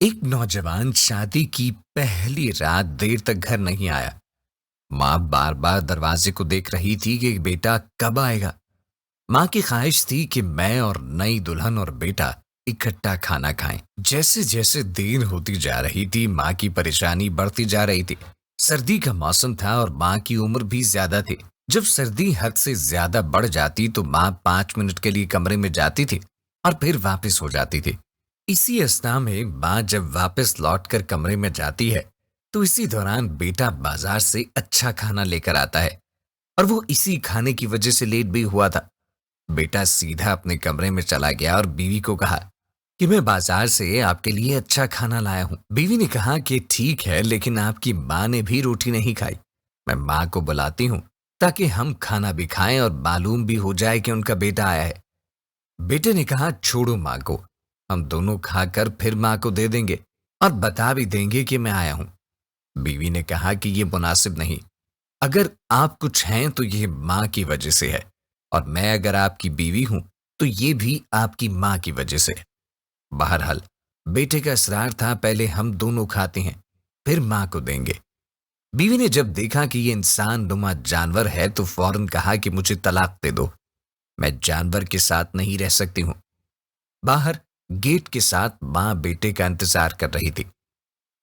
एक नौजवान शादी की पहली रात देर तक घर नहीं आया। माँ बार बार दरवाजे को देख रही थी कि बेटा कब आएगा। माँ की ख्वाहिश थी कि मैं और नई दुल्हन और बेटा इकट्ठा खाना खाएं। जैसे जैसे देर होती जा रही थी, माँ की परेशानी बढ़ती जा रही थी। सर्दी का मौसम था और माँ की उम्र भी ज्यादा थी। जब सर्दी हद से ज्यादा बढ़ जाती तो माँ 5 मिनट के लिए कमरे में जाती थी और फिर वापस हो जाती थी। इसी अवस्था में माँ जब वापस लौटकर कमरे में जाती है तो इसी दौरान बेटा बाजार से अच्छा खाना लेकर आता है और वो इसी खाने की वजह से लेट भी हुआ था। बेटा सीधा अपने कमरे में चला गया और बीवी को कहा कि मैं बाजार से आपके लिए अच्छा खाना लाया हूँ। बीवी ने कहा कि ठीक है, लेकिन आपकी माँ ने भी रोटी नहीं खाई। मैं माँ को बुलाती हूँ ताकि हम खाना भी खाएं और मालूम भी हो जाए कि उनका बेटा आया है। बेटे ने कहा छोड़ो माँ को, हम दोनों खाकर फिर माँ को दे देंगे और बता भी देंगे कि मैं आया हूँ। बीवी ने कहा कि ये मुनासिब नहीं। अगर आप कुछ हैं तो ये माँ की वजह से है, और मैं अगर आपकी बीवी हूं तो ये भी आपकी माँ की वजह से है। बहरहाल बेटे का इसरार था, पहले हम दोनों खाते हैं फिर माँ को देंगे। बीवी ने जब देखा कि ये इंसान नुमा जानवर है तो फौरन कहा कि मुझे तलाक दे दो, मैं जानवर के साथ नहीं रह सकती हूँ। बाहर गेट के साथ माँ बेटे का इंतजार कर रही थी।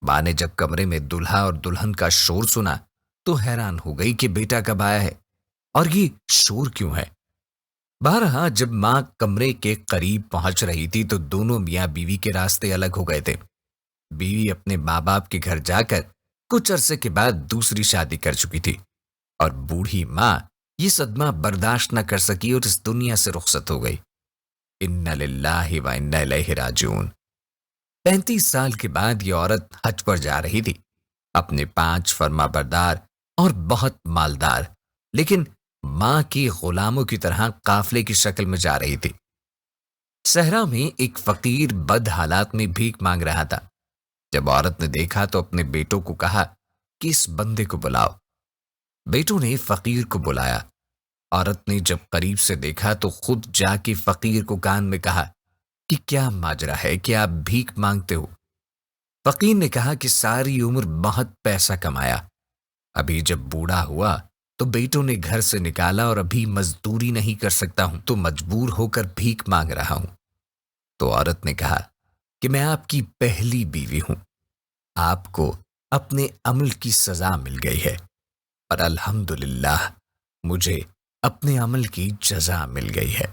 माँ ने जब कमरे में दूल्हा और दुल्हन का शोर सुना तो हैरान हो गई कि बेटा कब आया है और ये शोर क्यों है। बहरहाल जब माँ कमरे के करीब पहुंच रही थी तो दोनों मियाँ बीवी के रास्ते अलग हो गए थे। बीवी अपने माँ बाप के घर जाकर कुछ अरसे के बाद दूसरी शादी कर चुकी थी और बूढ़ी माँ ये सदमा बर्दाश्त न कर सकी और इस दुनिया से रुखसत हो गई। इन्ना लिल्लाहि व इन्ना इलैहि राजिऊन। 35 साल के बाद ये औरत हज पर जा रही थी, अपने 5 फर्माबरदार और बहुत मालदार लेकिन मां की गुलामों की तरह काफले की शक्ल में जा रही थी। सहरा में एक फकीर बद हालात में भीख मांग रहा था। जब औरत ने देखा तो अपने बेटों को कहा कि इस बंदे को बुलाओ। बेटों ने फकीर को बुलाया। औरत ने जब करीब से देखा तो खुद जाके फकीर को कान में कहा कि क्या माजरा है कि आप भीख मांगते हो। फकीर ने कहा कि सारी उम्र बहुत पैसा कमाया, अभी जब बूढ़ा हुआ तो बेटों ने घर से निकाला और अभी मजदूरी नहीं कर सकता हूं तो मजबूर होकर भीख मांग रहा हूं। तो औरत ने कहा कि मैं आपकी पहली बीवी हूं, आपको अपने अमल की सजा मिल गई है और अल्हम्दुलिल्लाह मुझे अपने अमल की जजा मिल गई है।